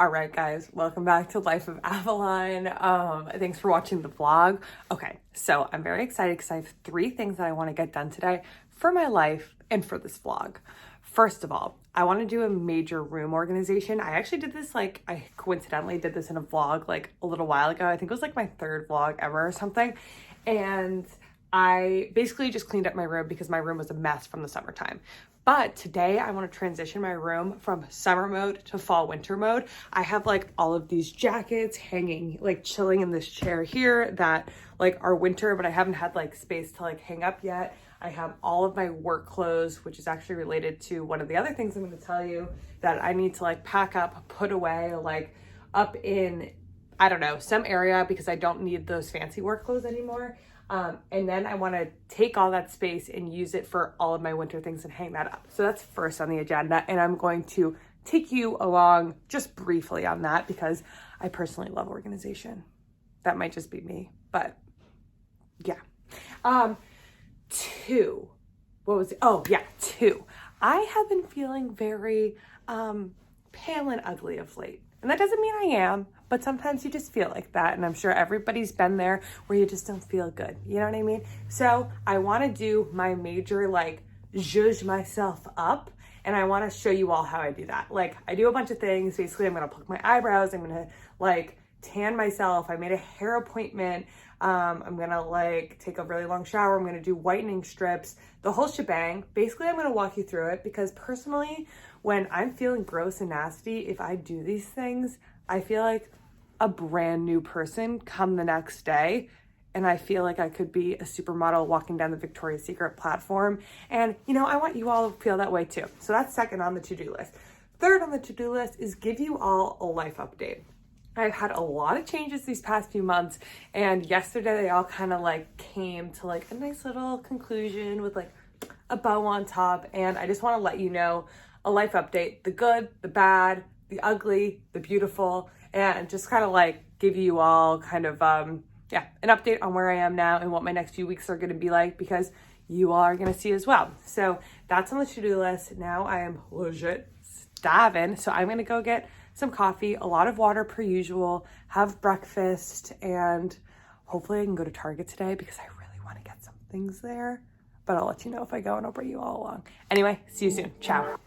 All right, guys, welcome back to Life of Avalon. Thanks for watching the vlog. Okay, so I'm very excited because I have 3 things that I want to get done today for my life and for this vlog. First of all, I want to do a major room organization. I actually did this, I coincidentally did this in a vlog like a little while ago. I think it was like my 3rd vlog ever or something. And I basically just cleaned up my room because my room was a mess from the summertime. But today I want to transition my room from summer mode to fall winter mode. I have like all of these jackets hanging, like chilling in this chair here that like are winter, but I haven't had like space to like hang up yet. I have all of my work clothes, which is actually related to one of the other things I'm going to tell you that I need to like pack up, put away, like up in, I don't know, some area because I don't need those fancy work clothes anymore. And then I want to take all that space and use it for all of my winter things and hang that up. So that's first on the agenda. And I'm going to take you along just briefly on that because I personally love organization. That might just be me, but yeah. 2, what was it? Oh yeah, 2. I have been feeling very pale and ugly of late. And that doesn't mean I am, but sometimes you just feel like that. And I'm sure everybody's been there where you just don't feel good. You know what I mean? So I want to do my major, like, zhuzh myself up. And I want to show you all how I do that. Like, I do a bunch of things. Basically, I'm going to pluck my eyebrows. I'm going to, like, tan myself. I made a hair appointment. I'm going to, like, take a really long shower. I'm going to do whitening strips, the whole shebang. Basically, I'm going to walk you through it because personally, when I'm feeling gross and nasty, if I do these things, I feel like a brand new person come the next day. And I feel like I could be a supermodel walking down the Victoria's Secret platform. And, you know, I want you all to feel that way too. So that's second on the to-do list. Third on the to-do list is give you all a life update. I've had a lot of changes these past few months. And yesterday they all kind of like came to like a nice little conclusion with like a bow on top. And I just want to let you know a life update, the good, the bad, the ugly, the beautiful, and just kind of like give you all kind of, an update on where I am now and what my next few weeks are going to be like because you all are going to see as well. So that's on the to-do list. Now I am legit starving. So I'm going to go get some coffee, a lot of water per usual, have breakfast, and hopefully I can go to Target today because I really want to get some things there. But I'll let you know if I go and I'll bring you all along. Anyway, see you soon. Ciao.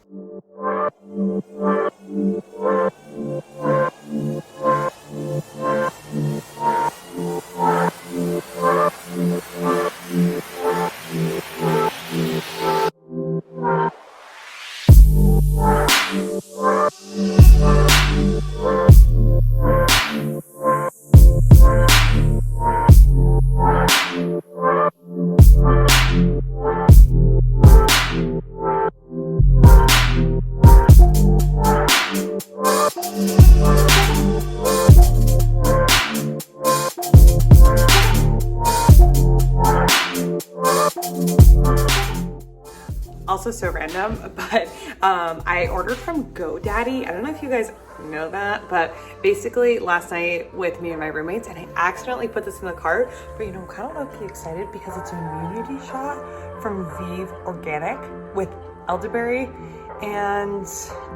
Also so random, but I ordered from GoDaddy. I don't know if you guys know that, but basically last night with me and my roommates, and I accidentally put this in the cart, but you know, I'm kind of low-key excited because it's an immunity shot from Vive Organic with elderberry and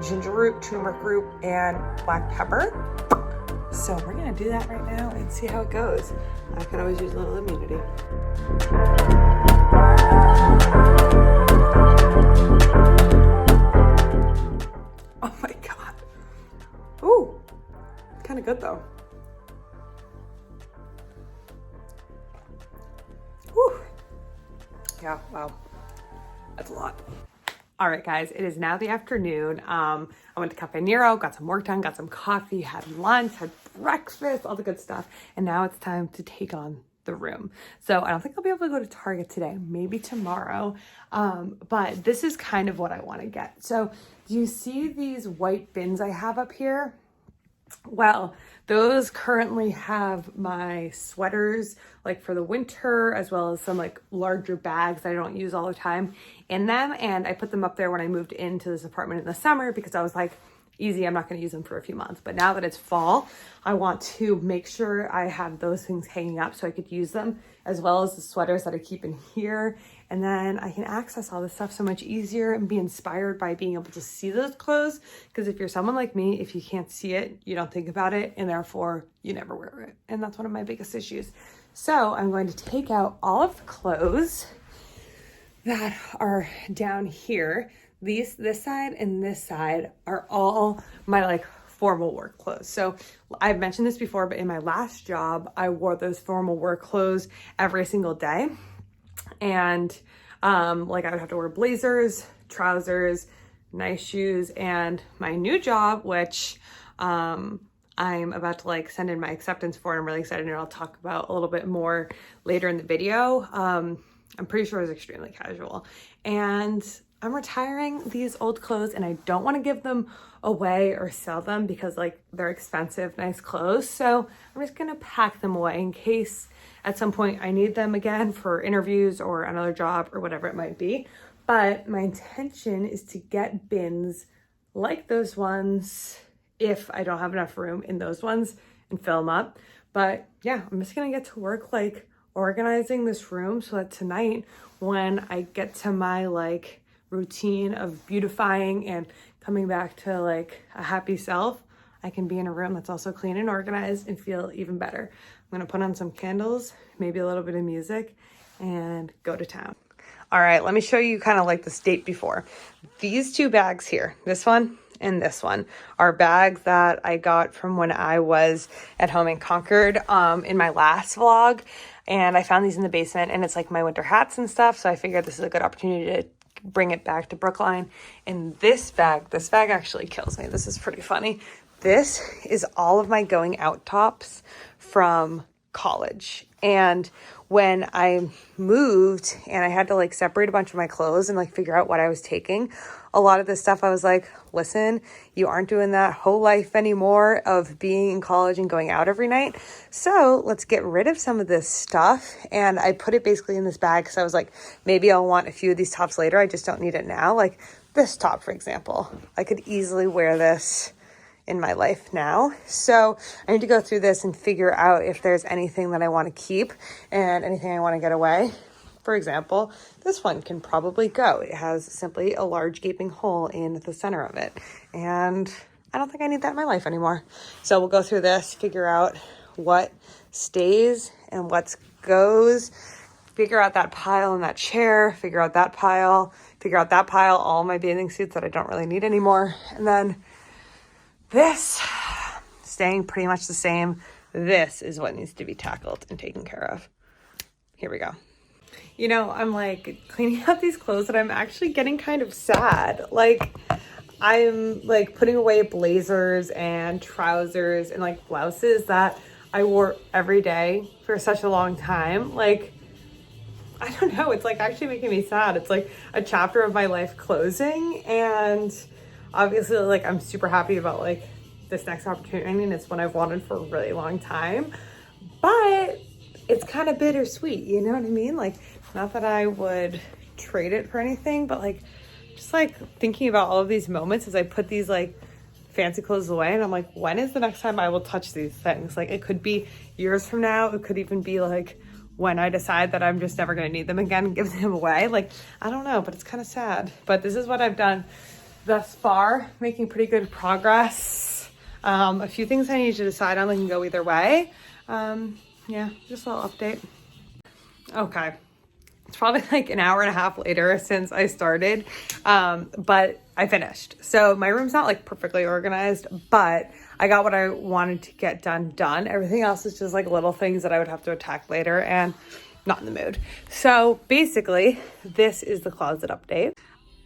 ginger root, turmeric root, and black pepper. So we're gonna do that right now and see how it goes. I could always use a little immunity. Oh my God. Ooh, kind of good though. Whew. Yeah, wow. That's a lot. All right, guys, it is now the afternoon. I went to Cafe Nero, got some work done, got some coffee, had lunch, had breakfast, all the good stuff. And now it's time to take on the room. So I don't think I'll be able to go to Target today, maybe tomorrow. But this is kind of what I want to get. So do you see these white bins I have up here? Well, those currently have my sweaters, like for the winter, as well as some like larger bags that I don't use all the time in them. And I put them up there when I moved into this apartment in the summer because I was like, easy, I'm not going to use them for a few months. But now that it's fall, I want to make sure I have those things hanging up so I could use them, as well as the sweaters that I keep in here And then I can access all this stuff so much easier and be inspired by being able to see those clothes. Because if you're someone like me, if you can't see it, you don't think about it, and therefore you never wear it. And that's one of my biggest issues. So I'm going to take out all of the clothes that are down here. This side and this side are all my like formal work clothes. So I've mentioned this before, but in my last job, I wore those formal work clothes every single day. And like I would have to wear blazers, trousers, nice shoes, and my new job, which I'm about to like send in my acceptance for, and I'm really excited, and I'll talk about a little bit more later in the video. I'm pretty sure it was extremely casual, and I'm retiring these old clothes, and I don't want to give them away or sell them because like they're expensive, nice clothes. So I'm just gonna pack them away in case at some point I need them again for interviews or another job or whatever it might be. But my intention is to get bins like those ones if I don't have enough room in those ones and fill them up. But yeah, I'm just gonna get to work like organizing this room so that tonight when I get to my like routine of beautifying and coming back to like a happy self, I can be in a room that's also clean and organized and feel even better. I'm gonna put on some candles, maybe a little bit of music, and go to town. All right, let me show you kind of like the state before. These two bags here, this one and this one, are bags that I got from when I was at home in Concord in my last vlog. And I found these in the basement, and it's like my winter hats and stuff. So I figured this is a good opportunity to bring it back to Brookline. And this bag actually kills me. This is pretty funny. This is all of my going out tops from college. And when I moved and I had to like separate a bunch of my clothes and like figure out what I was taking, a lot of this stuff I was like, listen, you aren't doing that whole life anymore of being in college and going out every night. So let's get rid of some of this stuff. And I put it basically in this bag because I was like, maybe I'll want a few of these tops later. I just don't need it now. Like this top, for example, I could easily wear this in my life now. So I need to go through this and figure out if there's anything that I want to keep and anything I want to get away. For example, this one can probably go. It has simply a large gaping hole in the center of it. And I don't think I need that in my life anymore. So we'll go through this, figure out what stays and what goes, figure out that pile in that chair, figure out that pile, all my bathing suits that I don't really need anymore. And then this, staying pretty much the same. This is what needs to be tackled and taken care of. Here we go. You know, I'm like cleaning out these clothes and I'm actually getting kind of sad. Like I'm like putting away blazers and trousers and like blouses that I wore every day for such a long time. Like, I don't know, it's like actually making me sad. It's like a chapter of my life closing, and obviously like I'm super happy about like this next opportunity, and it's one I've wanted for a really long time, but it's kind of bittersweet, you know what I mean? Like, not that I would trade it for anything, but like just like thinking about all of these moments as I put these like fancy clothes away, and I'm like, when is the next time I will touch these things? Like, it could be years from now, it could even be like when I decide that I'm just never going to need them again and give them away. Like, I don't know, but it's kind of sad. But this is what I've done thus far, making pretty good progress. A few things I need to decide on that can go either way. Yeah, just a little update. Okay, it's probably like an hour and a half later since I started, but I finished. So my room's not like perfectly organized, but I got what I wanted to get done. Everything else is just like little things that I would have to attack later and not in the mood. So basically, this is the closet update.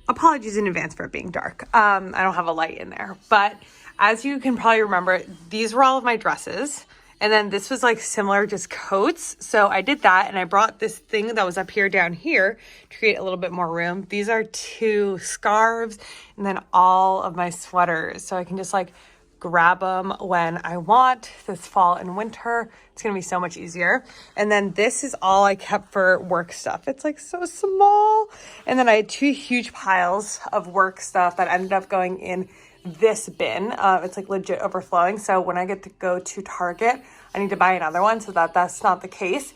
Apologies in advance for it being dark. I don't have a light in there, but as you can probably remember, these were all of my dresses. And then this was like similar, just coats. So I did that, and I brought this thing that was up here down here to create a little bit more room. These are 2 scarves and then all of my sweaters. So I can just like grab them when I want this fall and winter. It's gonna be so much easier. And then this is all I kept for work stuff. It's like so small. And then I had 2 huge piles of work stuff that ended up going in this bin. It's like legit overflowing. So when I get to go to Target, I need to buy another one so that that's not the case.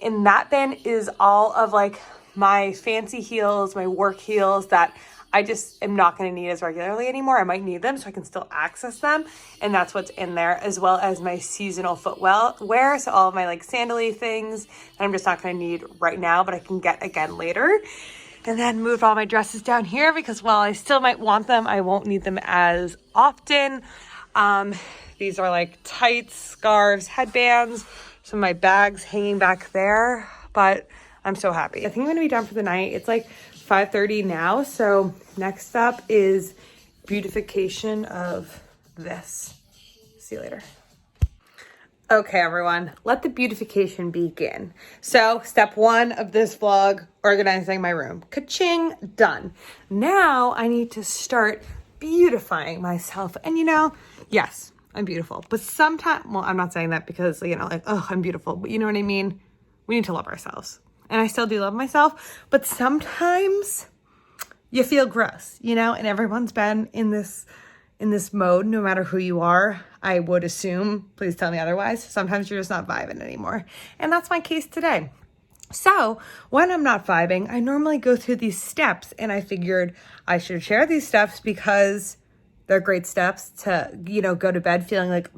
In that bin is all of like my fancy heels, my work heels that I just am not going to need as regularly anymore. I might need them so I can still access them. And that's what's in there, as well as my seasonal footwear. So all of my like sandally things that I'm just not going to need right now, but I can get again later. And then moved all my dresses down here because while I still might want them, I won't need them as often. These are like tights, scarves, headbands. Some of my bags hanging back there, but I'm so happy. I think I'm going to be done for the night. It's like 5:30 now. So next up is beautification of this. See you later. Okay, everyone, let the beautification begin. So step one of this vlog, organizing my room. Ka-ching, done. Now I need to start beautifying myself. And you know, yes, I'm beautiful. But sometimes, well, I'm not saying that because, you know, like, oh, I'm beautiful. But you know what I mean? We need to love ourselves. And I still do love myself. But sometimes you feel gross, you know? And everyone's been in this mode, no matter who you are. I would assume, please tell me otherwise. Sometimes you're just not vibing anymore. And that's my case today. So when I'm not vibing, I normally go through these steps, and I figured I should share these steps because they're great steps to, you know, go to bed feeling like,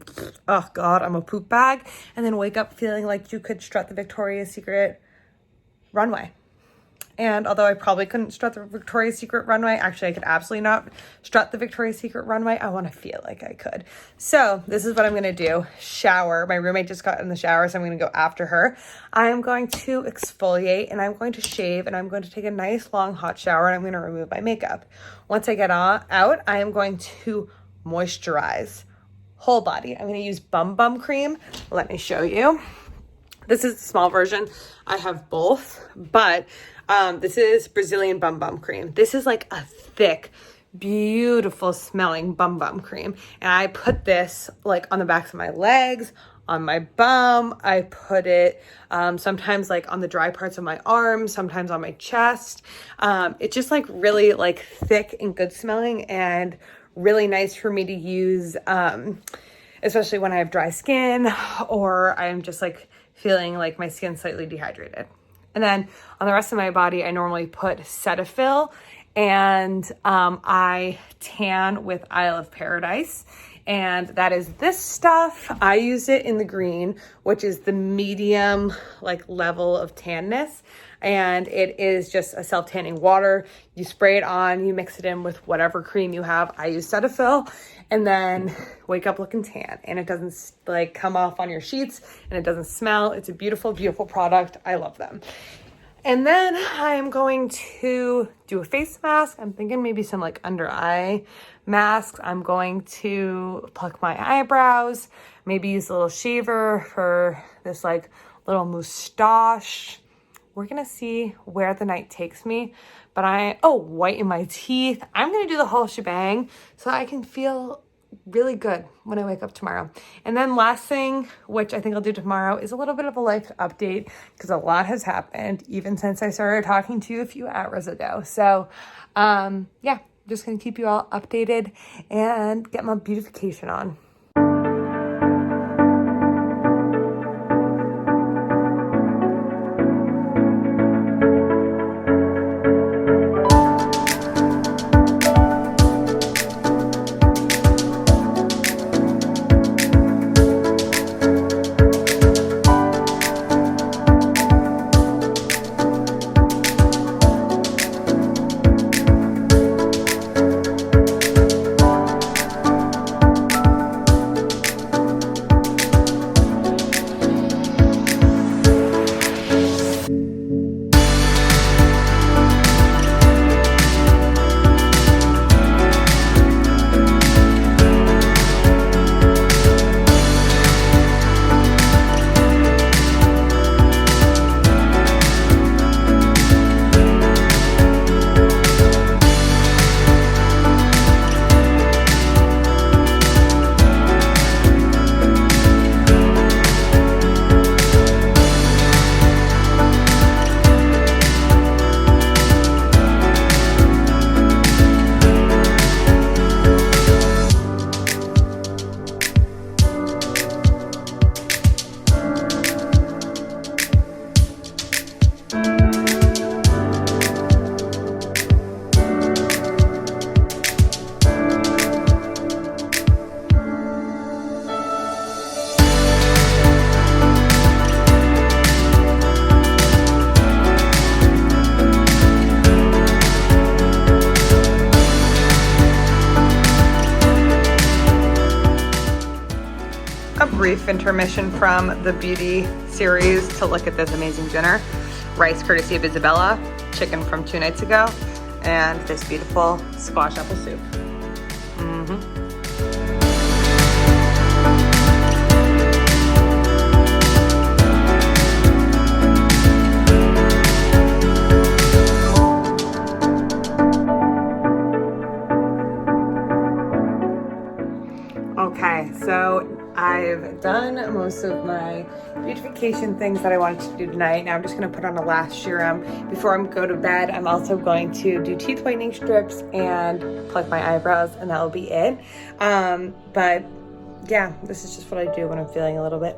oh God, I'm a poop bag, and then wake up feeling like you could strut the Victoria's Secret runway. And although I probably couldn't strut the Victoria's Secret runway, actually I could absolutely not strut the Victoria's Secret runway. I want to feel like I could. So this is what I'm going to do. Shower. My roommate just got in the shower, so I'm going to go after her. I am going to exfoliate, and I'm going to shave, and I'm going to take a nice long hot shower, and I'm going to remove my makeup. Once I get out, I am going to moisturize whole body. I'm going to use Bum Cream. Let me show you. This is the small version. I have both, but this is Brazilian Bum Cream. This is like a thick, beautiful smelling Bum Cream. And I put this like on the backs of my legs, on my bum. I put it sometimes like on the dry parts of my arms, sometimes on my chest. It's just like really like thick and good smelling and really nice for me to use, especially when I have dry skin or I'm just like feeling like my skin's slightly dehydrated. And then on the rest of my body, I normally put Cetaphil, and I tan with Isle of Paradise. And that is this stuff. I use it in the green, which is the medium like level of tanness. And it is just a self-tanning water. You spray it on, you mix it in with whatever cream you have. I use Cetaphil, and then wake up looking tan. And it doesn't like come off on your sheets, and it doesn't smell. It's a beautiful, beautiful product. I love them. And then I'm going to do a face mask. I'm thinking maybe some like under eye masks. I'm going to pluck my eyebrows, maybe use a little shaver for this like little moustache. We're going to see where the night takes me. But whiten my teeth. I'm going to do the whole shebang so I can feel really good when I wake up tomorrow. And then last thing, which I think I'll do tomorrow, is a little bit of a life update because a lot has happened even since I started talking to you a few hours ago. So yeah, just going to keep you all updated and get my beautification on. brief intermission from the beauty series to look at this amazing dinner. Rice courtesy of Isabella, chicken from 2 nights ago, and this beautiful squash apple soup. Okay, so I've done most of my beautification things that I wanted to do tonight. Now I'm just going to put on a last serum. Before I go to bed, I'm also going to do teeth whitening strips and pluck my eyebrows, and that'll be it. But yeah, this is just what I do when I'm feeling a little bit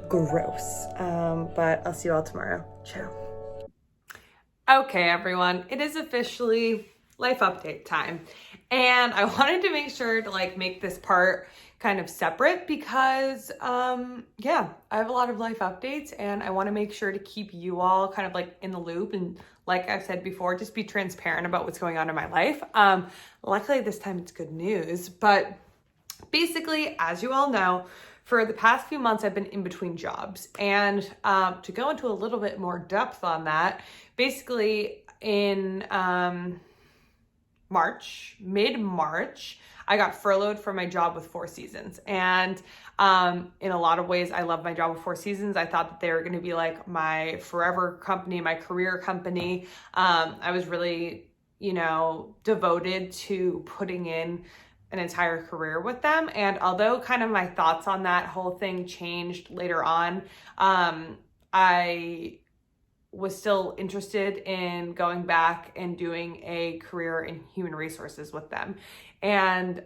gross. But I'll see you all tomorrow. Ciao. Okay, everyone, it is officially life update time. And I wanted to make sure to make this part kind of separate because, yeah, I have a lot of life updates and I want to make sure to keep you all kind of in the loop. And like I've said before, just be transparent about what's going on in my life. Luckily this time it's good news, but basically, as you all know, for the past few months, I've been in between jobs. And to go into a little bit more depth on that, basically in mid-March, I got furloughed from my job with Four Seasons. And in a lot of ways, I love my job with Four Seasons. I thought that they were going to be my forever company, my career company. I was really, devoted to putting in an entire career with them. And although kind of my thoughts on that whole thing changed later on, I was still interested in going back and doing a career in human resources with them. And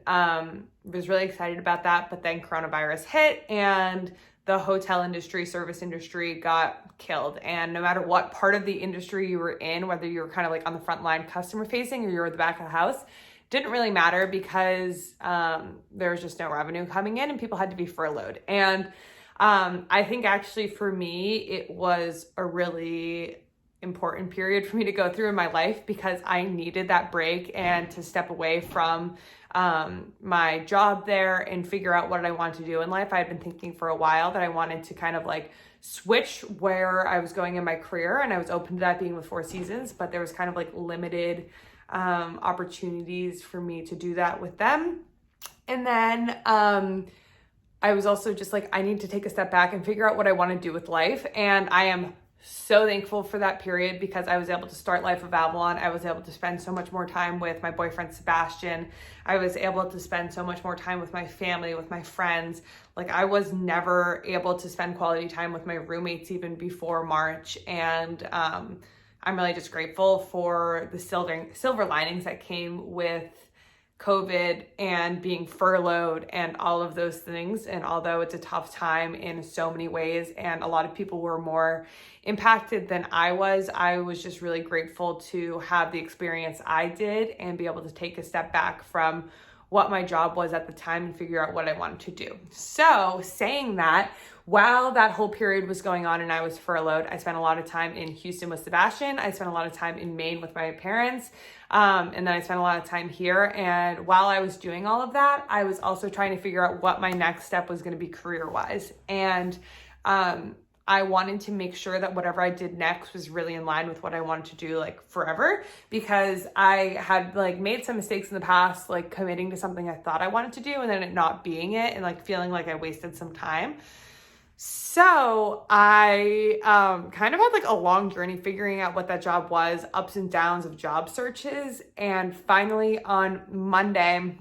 was really excited about that. But then coronavirus hit and the hotel industry, service industry got killed. And no matter what part of the industry you were in, whether you were kind of on the front line customer facing or you were at the back of the house, didn't really matter because there was just no revenue coming in and people had to be furloughed. And I think actually for me, it was a really important period for me to go through in my life because I needed that break and to step away from my job there and figure out what I wanted to do in life. I had been thinking for a while that I wanted to kind of switch where I was going in my career, and I was open to that being with Four Seasons, but there was kind of limited opportunities for me to do that with them. And then I was also just I need to take a step back and figure out what I want to do with life. And I am so thankful for that period because I was able to start Life of Avalon. I was able to spend so much more time with my boyfriend, Sebastian. I was able to spend so much more time with my family, with my friends. I was never able to spend quality time with my roommates even before March. And I'm really just grateful for the silver linings that came with COVID and being furloughed and all of those things. And although it's a tough time in so many ways and a lot of people were more impacted than I was just really grateful to have the experience I did and be able to take a step back from what my job was at the time and figure out what I wanted to do. So saying that, while that whole period was going on and I was furloughed, I spent a lot of time in Houston with Sebastian. I spent a lot of time in Maine with my parents. And then I spent a lot of time here. And while I was doing all of that, I was also trying to figure out what my next step was going to be career-wise. And I wanted to make sure that whatever I did next was really in line with what I wanted to do forever, because I had made some mistakes in the past, committing to something I thought I wanted to do and then it not being it and feeling like I wasted some time. So I kind of had a long journey figuring out what that job was, ups and downs of job searches. And finally on Monday,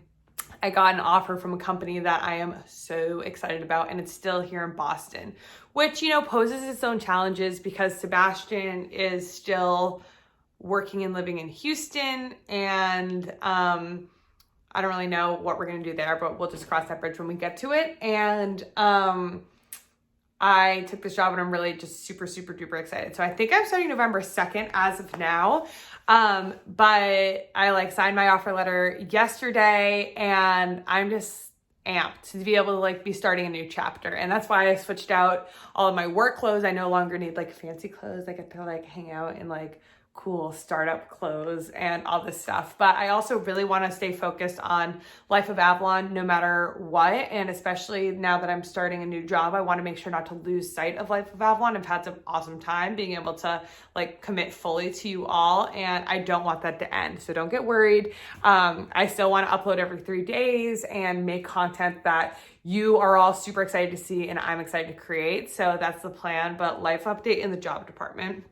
I got an offer from a company that I am so excited about, and it's still here in Boston, which, poses its own challenges because Sebastian is still working and living in Houston, and I don't really know what we're going to do there, but we'll just cross that bridge when we get to it. And I took this job and I'm really just super, super duper excited. So I think I'm starting November 2nd as of now. But I signed my offer letter yesterday and I'm just amped to be able to be starting a new chapter. And that's why I switched out all of my work clothes. I no longer need fancy clothes. I get to hang out in cool startup clothes and all this stuff. But I also really want to stay focused on Life of Avalon no matter what. And especially now that I'm starting a new job, I want to make sure not to lose sight of Life of Avalon. I've had some awesome time being able to like commit fully to you all, and I don't want that to end. So don't get worried. I still want to upload every 3 days and make content that you are all super excited to see and I'm excited to create. So that's the plan, but life update in the job department.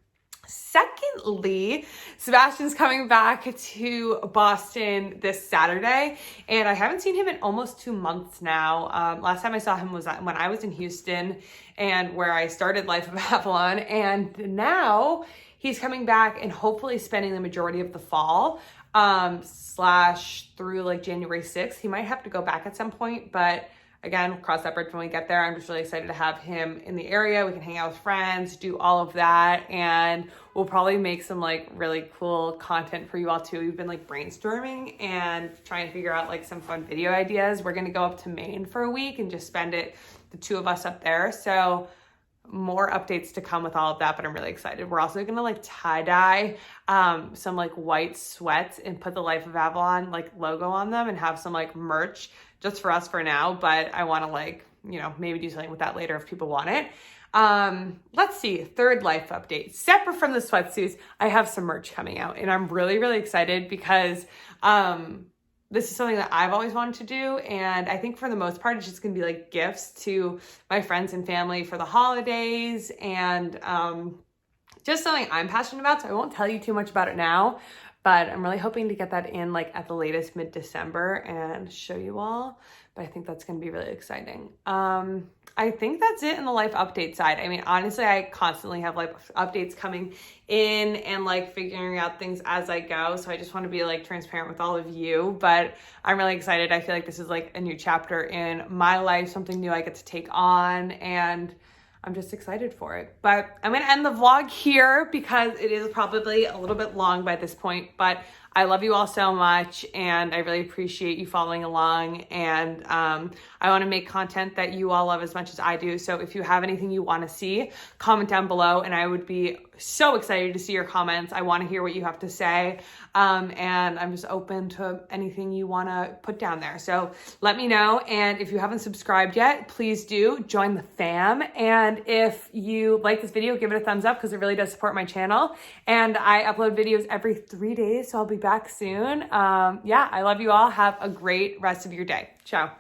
Secondly, Sebastian's coming back to Boston this Saturday, and I haven't seen him in almost 2 months now. Last time I saw him was when I was in Houston and where I started Life of Avalon, and now he's coming back and hopefully spending the majority of the fall / through like January 6th. He might have to go back at some point, but again, we'll cross that bridge when we get there. I'm just really excited to have him in the area. We can hang out with friends, do all of that, and we'll probably make some like really cool content for you all too. We've been like brainstorming and trying to figure out like some fun video ideas. We're gonna go up to Maine for a week and just spend it, the 2 of us up there. So more updates to come with all of that, but I'm really excited. We're also gonna like tie-dye some like white sweats and put the Life of Avalon like logo on them and have some like merch just for us for now, but I want to like, you know, maybe do something with that later if people want it. Let's see, third life update. Separate from the sweatsuits, I have some merch coming out, and I'm really, really excited because this is something that I've always wanted to do, and I think for the most part, it's just gonna be like gifts to my friends and family for the holidays, and just something I'm passionate about, so I won't tell you too much about it now, but I'm really hoping to get that in like at the latest mid-December and show you all. But I think that's going to be really exciting. I think that's it in the life update side. I mean, honestly, I constantly have life updates coming in and like figuring out things as I go. So I just want to be like transparent with all of you, but I'm really excited. I feel like this is like a new chapter in my life, something new I get to take on, and I'm just excited for it. But I'm gonna end the vlog here because it is probably a little bit long by this point, but I love you all so much, and I really appreciate you following along, and I wanna make content that you all love as much as I do. So if you have anything you wanna see, comment down below, and I would be so excited to see your comments. I wanna hear what you have to say, and I'm just open to anything you wanna put down there. So let me know, and if you haven't subscribed yet, please do join the fam. And if you like this video, give it a thumbs up because it really does support my channel. And I upload videos every 3 days, so I'll be back soon. Yeah, I love you all. Have a great rest of your day. Ciao.